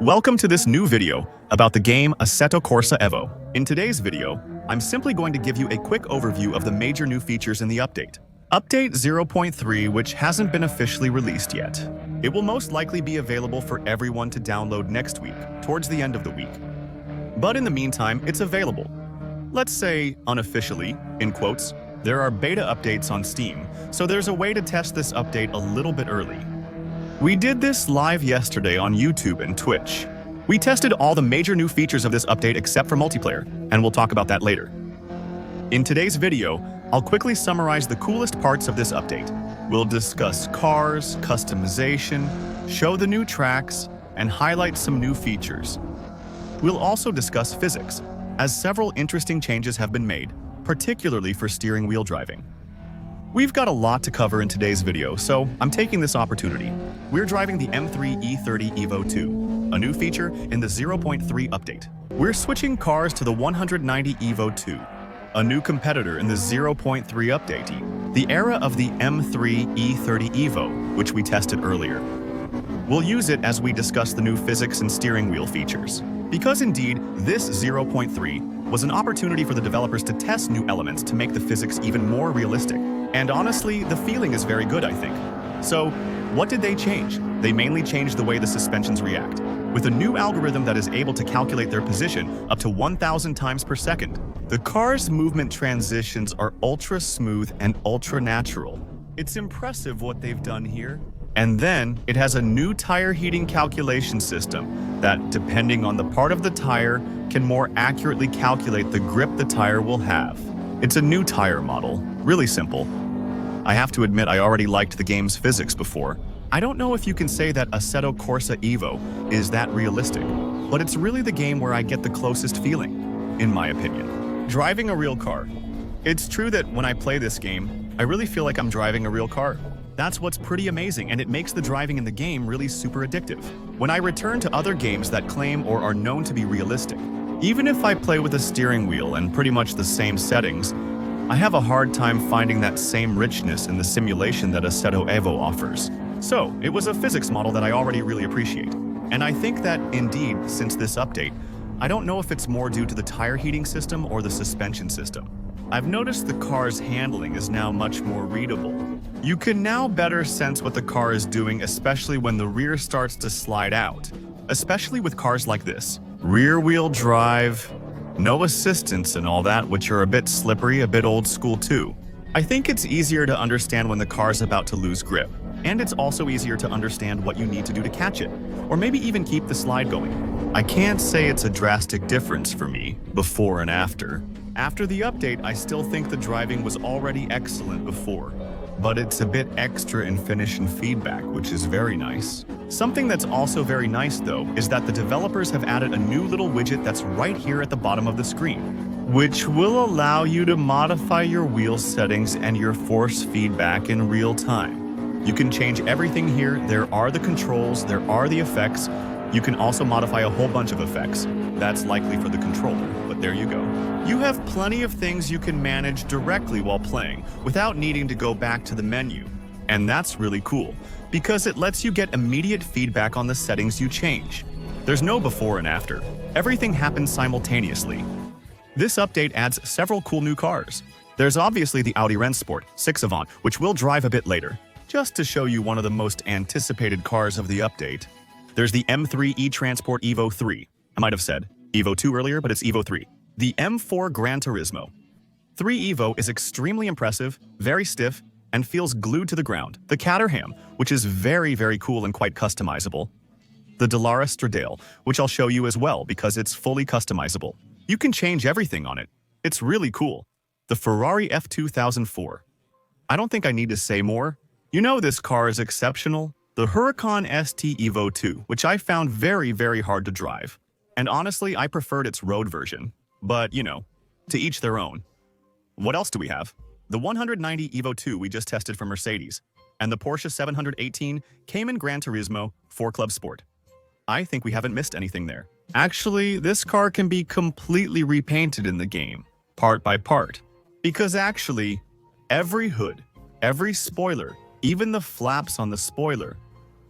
Welcome to this new video about the game Assetto Corsa EVO. In today's video, I'm simply going to give you a quick overview of the major new features in the update. Update 0.3, which hasn't been officially released yet. It will most likely be available for everyone to download next week, towards the end of the week. But in the meantime, it's available. Let's say, unofficially, in quotes, there are beta updates on Steam, so there's a way to test this update a little bit early. We did this live yesterday on YouTube and Twitch. We tested all the major new features of this update except for multiplayer, and we'll talk about that later. In today's video, I'll quickly summarize the coolest parts of this update. We'll discuss cars, customization, show the new tracks, and highlight some new features. We'll also discuss physics, as several interesting changes have been made, particularly for steering wheel driving. We've got a lot to cover in today's video, so I'm taking this opportunity. We're driving the M3 E30 EVO 2, a new feature in the 0.3 update. We're switching cars to the 190 EVO 2, a new competitor in the 0.3 update, the era of the M3 E30 EVO, which we tested earlier. We'll use it as we discuss the new physics and steering wheel features. Because indeed, this 0.3 was an opportunity for the developers to test new elements to make the physics even more realistic. And honestly, the feeling is very good, I think. So, what did they change? They mainly changed the way the suspensions react, with a new algorithm that is able to calculate their position up to 1,000 times per second. The car's movement transitions are ultra smooth and ultra natural. It's impressive what they've done here. And then, it has a new tire heating calculation system that, depending on the part of the tire, can more accurately calculate the grip the tire will have. It's a new tire model, really simple. I have to admit I already liked the game's physics before. I don't know if you can say that Assetto Corsa EVO is that realistic, but it's really the game where I get the closest feeling, in my opinion. Driving a real car. It's true that when I play this game, I really feel like I'm driving a real car. That's what's pretty amazing, and it makes the driving in the game really super addictive. When I return to other games that claim or are known to be realistic, even if I play with a steering wheel and pretty much the same settings, I have a hard time finding that same richness in the simulation that Assetto EVO offers. So, it was a physics model that I already really appreciate. And I think that, indeed, since this update, I don't know if it's more due to the tire heating system or the suspension system. I've noticed the car's handling is now much more readable. You can now better sense what the car is doing, especially when the rear starts to slide out. Especially with cars like this. Rear-wheel drive, no assistance and all that, which are a bit slippery, a bit old school too. I think it's easier to understand when the car's about to lose grip. And it's also easier to understand what you need to do to catch it, or maybe even keep the slide going. I can't say it's a drastic difference for me, before and after. After the update, I still think the driving was already excellent before, but it's a bit extra in finish and feedback, which is very nice. Something that's also very nice, though, is that the developers have added a new little widget that's right here at the bottom of the screen, which will allow you to modify your wheel settings and your force feedback in real time. You can change everything here. There are the controls, there are the effects. You can also modify a whole bunch of effects. That's likely for the controller, but there you go. You have plenty of things you can manage directly while playing without needing to go back to the menu. And that's really cool, because it lets you get immediate feedback on the settings you change. There's no before and after. Everything happens simultaneously. This update adds several cool new cars. There's obviously the Audi RennSport 6 Avant, which we'll drive a bit later, just to show you one of the most anticipated cars of the update. There's the M3 E-Transport EVO 3. I might have said EVO 2 earlier, but it's EVO 3. The M4 Gran Turismo. 3 EVO is extremely impressive, very stiff, and feels glued to the ground. The Caterham, which is very, very cool and quite customizable. The Dallara Stradale, which I'll show you as well because it's fully customizable. You can change everything on it. It's really cool. The Ferrari F2004. I don't think I need to say more. You know this car is exceptional. The Huracan ST EVO 2, which I found very, very hard to drive. And honestly, I preferred its road version. But, you know, to each their own. What else do we have? The 190 EVO 2 we just tested from Mercedes, and the Porsche 718 Cayman Gran Turismo 4 Club Sport. I think we haven't missed anything there. Actually, this car can be completely repainted in the game, part by part. Because actually, every hood, every spoiler, even the flaps on the spoiler,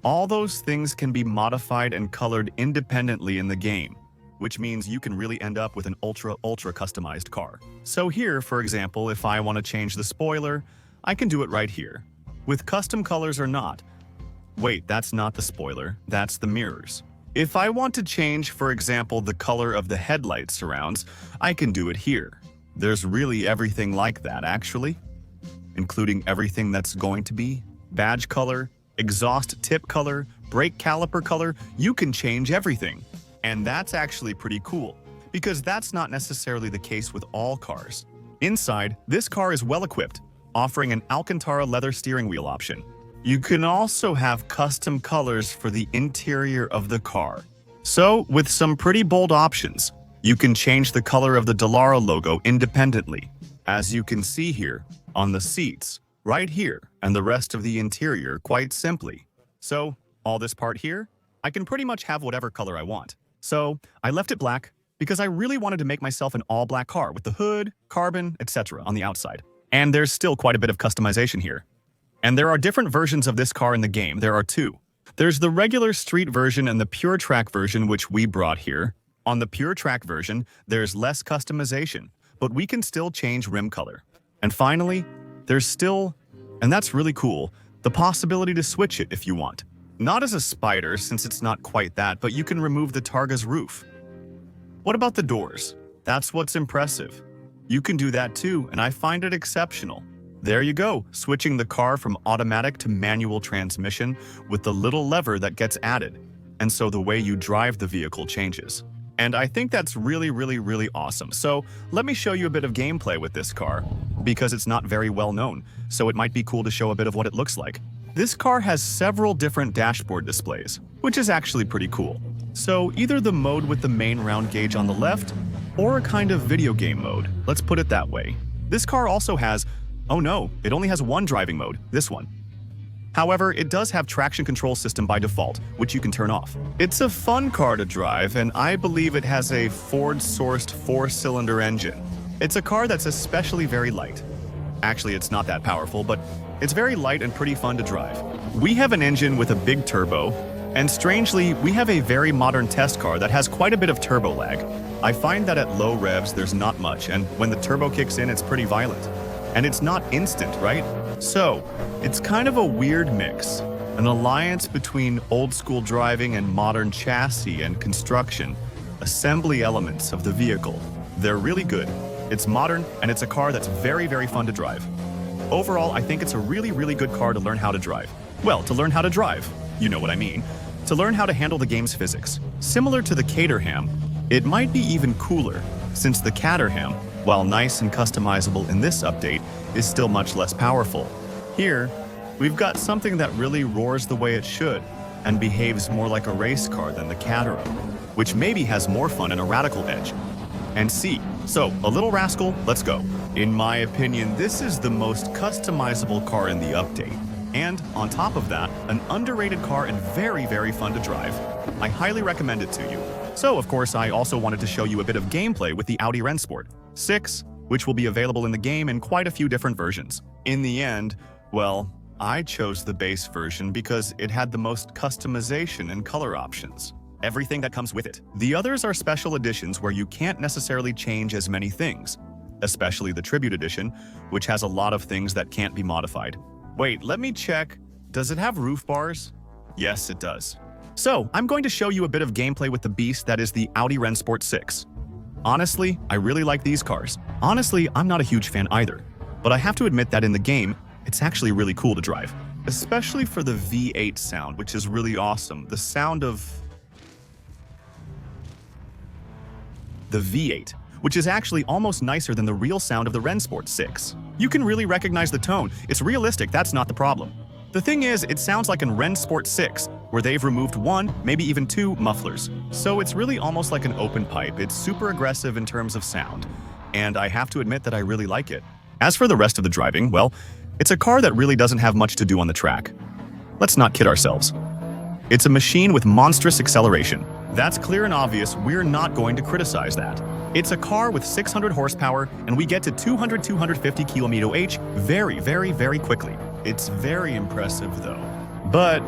All those things can be modified and colored independently in the game, which means you can really end up with an ultra customized car. So here, for example, if I want to change the spoiler, I can do it right here. With custom colors or not. Wait, that's not the spoiler, that's the mirrors. If I want to change, for example, the color of the headlight surrounds, I can do it here. There's really everything like that, actually, including everything that's going to be badge color, exhaust tip color, brake caliper color. You can change everything. And that's actually pretty cool, because that's not necessarily the case with all cars. Inside, this car is well equipped, offering an Alcantara leather steering wheel option. You can also have custom colors for the interior of the car. So, with some pretty bold options, you can change the color of the Dallara logo independently, as you can see here, on the seats, right here, and the rest of the interior quite simply. So, all this part here, I can pretty much have whatever color I want. So, I left it black because I really wanted to make myself an all-black car with the hood, carbon, etc. on the outside. And there's still quite a bit of customization here. And there are different versions of this car in the game. There are two. There's the regular street version and the pure track version, which we brought here. On the pure track version, there's less customization, but we can still change rim color. And finally, there's still, and that's really cool, the possibility to switch it if you want. Not as a spider, since it's not quite that, but you can remove the Targa's roof. What about the doors? That's what's impressive. You can do that too, and I find it exceptional. There you go, switching the car from automatic to manual transmission with the little lever that gets added. And so the way you drive the vehicle changes. And I think that's really awesome. So let me show you a bit of gameplay with this car, because it's not very well known, so it might be cool to show a bit of what it looks like. This car has several different dashboard displays, which is actually pretty cool. So either the mode with the main round gauge on the left, or a kind of video game mode, let's put it that way. This car also has, oh no, it only has one driving mode, this one. However, it does have traction control system by default, which you can turn off. It's a fun car to drive, and I believe it has a Ford-sourced 4-cylinder engine. It's a car that's especially very light. Actually, it's not that powerful, but it's very light and pretty fun to drive. We have an engine with a big turbo, and strangely, we have a very modern test car that has quite a bit of turbo lag. I find that at low revs, there's not much, and when the turbo kicks in, it's pretty violent. And it's not instant, right? So, it's kind of a weird mix, an alliance between old-school driving and modern chassis and construction, assembly elements of the vehicle. They're really good. It's modern, and it's a car that's very fun to drive. Overall, I think it's a really good car to learn how to drive. Well, to learn how to drive, you know what I mean. To learn how to handle the game's physics. Similar to the Caterham, it might be even cooler, since the Caterham, while nice and customizable in this update, is still much less powerful. Here, we've got something that really roars the way it should, and behaves more like a race car than the Caterham, which maybe has more fun and a radical edge. And see, so, a little rascal, let's go. In my opinion, this is the most customizable car in the update. And, on top of that, an underrated car and very fun to drive. I highly recommend it to you. So, of course, I also wanted to show you a bit of gameplay with the Audi RennSport 6, which will be available in the game in quite a few different versions. In the end, well, I chose the base version because it had the most customization and color options. Everything that comes with it. The others are special editions where you can't necessarily change as many things, especially the Tribute Edition, which has a lot of things that can't be modified. Wait, let me check. Does it have roof bars? Yes, it does. So, I'm going to show you a bit of gameplay with the beast that is the Audi RennSport 6. Honestly, I really like these cars. Honestly, I'm not a huge fan either, but I have to admit that in the game, it's actually really cool to drive. Especially for the V8 sound, which is really awesome. The sound of the V8, which is actually almost nicer than the real sound of the RennSport 6. You can really recognize the tone. It's realistic, that's not the problem. The thing is, it sounds like in RennSport 6, where they've removed one, maybe even two mufflers. So it's really almost like an open pipe. It's super aggressive in terms of sound. And I have to admit that I really like it. As for the rest of the driving, well, it's a car that really doesn't have much to do on the track. Let's not kid ourselves. It's a machine with monstrous acceleration. That's clear and obvious, we're not going to criticize that. It's a car with 600 horsepower, and we get to 250 km/h very quickly. It's very impressive though. But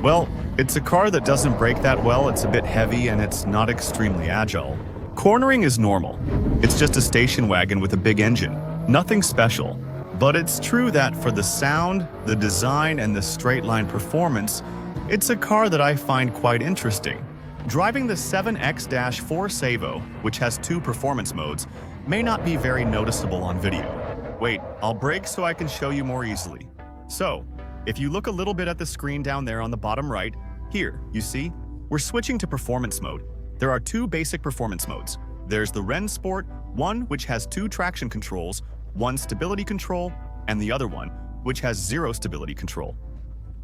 Well, it's a car that doesn't brake that well, it's a bit heavy, and it's not extremely agile. Cornering is normal. It's just a station wagon with a big engine. Nothing special. But it's true that for the sound, the design, and the straight-line performance, it's a car that I find quite interesting. Driving the 7X-4 EVO, which has 2 performance modes, may not be very noticeable on video. Wait, I'll brake so I can show you more easily. So, if you look a little bit at the screen down there on the bottom right, here, you see, we're switching to performance mode. There are 2 basic performance modes. There's the RennSport, one which has 2 traction controls, 1 stability control, and the other one, which has 0 stability control.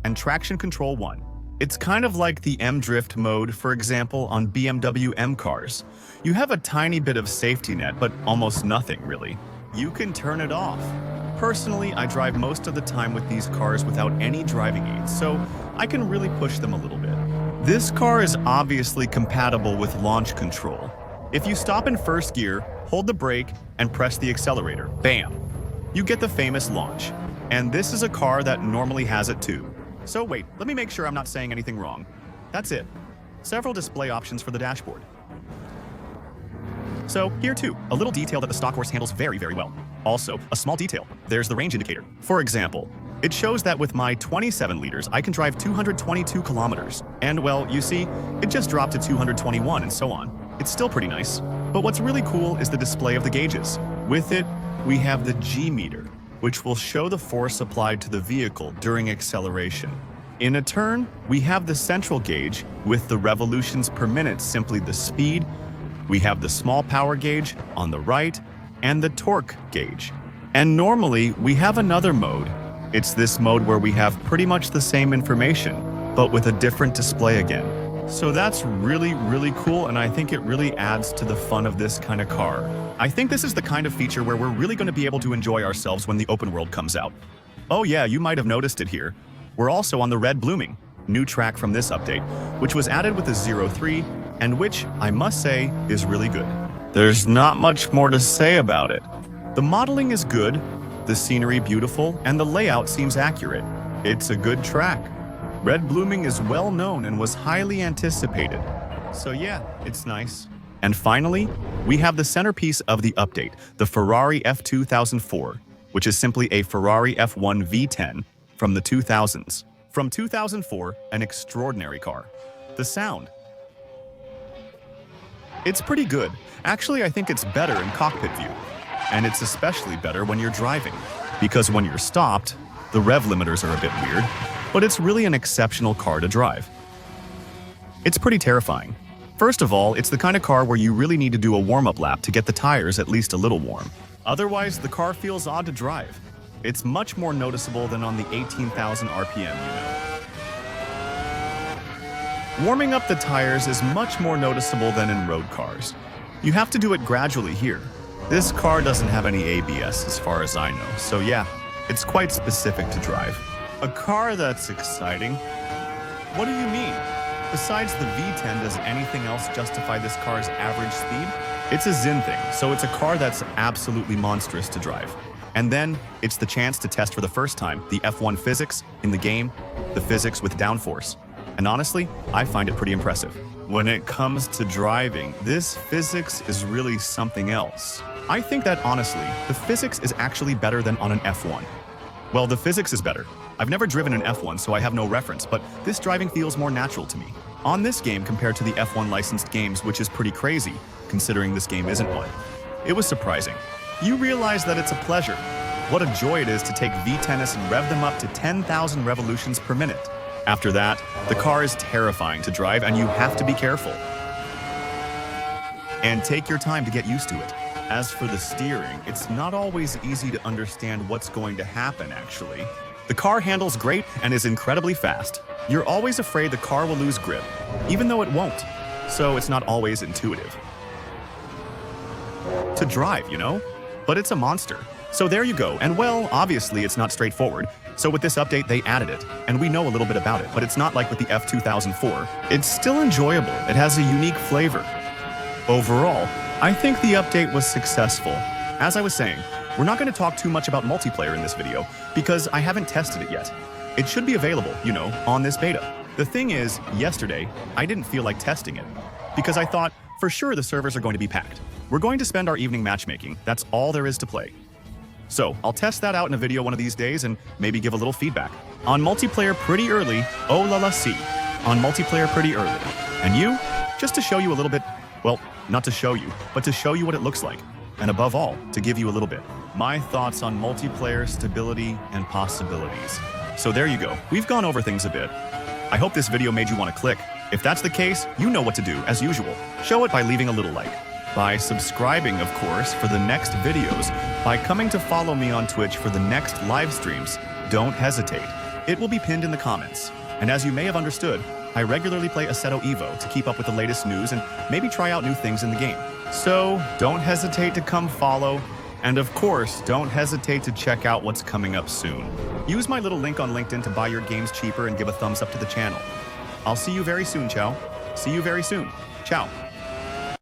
And traction control 1. It's kind of like the M-Drift mode, for example, on BMW M cars. You have a tiny bit of safety net, but almost nothing, really. You can turn it off. Personally, I drive most of the time with these cars without any driving aids, so I can really push them a little bit. This car is obviously compatible with launch control. If you stop in first gear, hold the brake, and press the accelerator, bam! You get the famous launch. And this is a car that normally has it too. So wait, let me make sure I'm not saying anything wrong. That's it. Several display options for the dashboard. So here too, a little detail that the stock horse handles very, very well. Also, a small detail, there's the range indicator. For example, it shows that with my 27 liters, I can drive 222 kilometers. And well, you see, it just dropped to 221 and so on. It's still pretty nice. But what's really cool is the display of the gauges. With it, we have the G meter, which will show the force applied to the vehicle during acceleration. In a turn, we have the central gauge with the revolutions per minute, simply the speed. We have the small power gauge on the right and the torque gauge. And normally, we have another mode. It's this mode where we have pretty much the same information, but with a different display again. So that's really, really cool, and I think it really adds to the fun of this kind of car. I think this is the kind of feature where we're really going to be able to enjoy ourselves when the open world comes out. Oh yeah, you might have noticed it here. We're also on the red blooming, new track from this update, which was added with the 03, and which, I must say, is really good. There's not much more to say about it. The modeling is good, the scenery beautiful, and the layout seems accurate. It's a good track. Red blooming is well known and was highly anticipated. So yeah, it's nice. And finally, we have the centerpiece of the update, the Ferrari F2004, which is simply a Ferrari F1 V10 from the 2000s. From 2004, an extraordinary car. The sound. It's pretty good. Actually, I think it's better in cockpit view. And it's especially better when you're driving, because when you're stopped, the rev limiters are a bit weird, but it's really an exceptional car to drive. It's pretty terrifying. First of all, it's the kind of car where you really need to do a warm-up lap to get the tires at least a little warm. Otherwise, the car feels odd to drive. It's much more noticeable than on the 18,000 RPM, you know. Warming up the tires is much more noticeable than in road cars. You have to do it gradually here. This car doesn't have any ABS as far as I know, so yeah, it's quite specific to drive. A car that's exciting? What do you mean? Besides the V10, does anything else justify this car's average speed? It's a Zin thing, so it's a car that's absolutely monstrous to drive. And then, it's the chance to test for the first time the F1 physics in the game, the physics with downforce. And honestly, I find it pretty impressive. When it comes to driving, this physics is really something else. I think that honestly, the physics is actually better than on an F1. Well, the physics is better. I've never driven an F1, so I have no reference, but this driving feels more natural to me. On this game compared to the F1 licensed games, which is pretty crazy, considering this game isn't one. It was surprising. You realize that it's a pleasure. What a joy it is to take V10s and rev them up to 10,000 revolutions per minute. After that, the car is terrifying to drive and you have to be careful. And take your time to get used to it. As for the steering, it's not always easy to understand what's going to happen, actually. The car handles great and is incredibly fast. You're always afraid the car will lose grip, even though it won't. So it's not always intuitive to drive, you know? But it's a monster. So there you go. And well, obviously it's not straightforward. So with this update, they added it, and we know a little bit about it, but it's not like with the F2004. It's still enjoyable. It has a unique flavor. Overall, I think the update was successful. As I was saying, we're not going to talk too much about multiplayer in this video, because I haven't tested it yet. It should be available, you know, on this beta. The thing is, yesterday, I didn't feel like testing it, because I thought, for sure the servers are going to be packed. We're going to spend our evening matchmaking, that's all there is to play. So, I'll test that out in a video one of these days and maybe give a little feedback. On multiplayer pretty early, oh la la see. On multiplayer pretty early. And you? Just to show you a little bit, well, not to show you, but to show you what it looks like. And above all, to give you a little bit. My thoughts on multiplayer stability and possibilities. So there you go, we've gone over things a bit. I hope this video made you want to click. If that's the case, you know what to do, as usual. Show it by leaving a little like. By subscribing, of course, for the next videos. By coming to follow me on Twitch for the next live streams. Don't hesitate. It will be pinned in the comments. And as you may have understood, I regularly play Assetto EVO to keep up with the latest news and maybe try out new things in the game. So, don't hesitate to come follow. And of course, don't hesitate to check out what's coming up soon. Use my little link on LinkedIn to buy your games cheaper and give a thumbs up to the channel. I'll see you very soon, ciao. See you very soon. Ciao.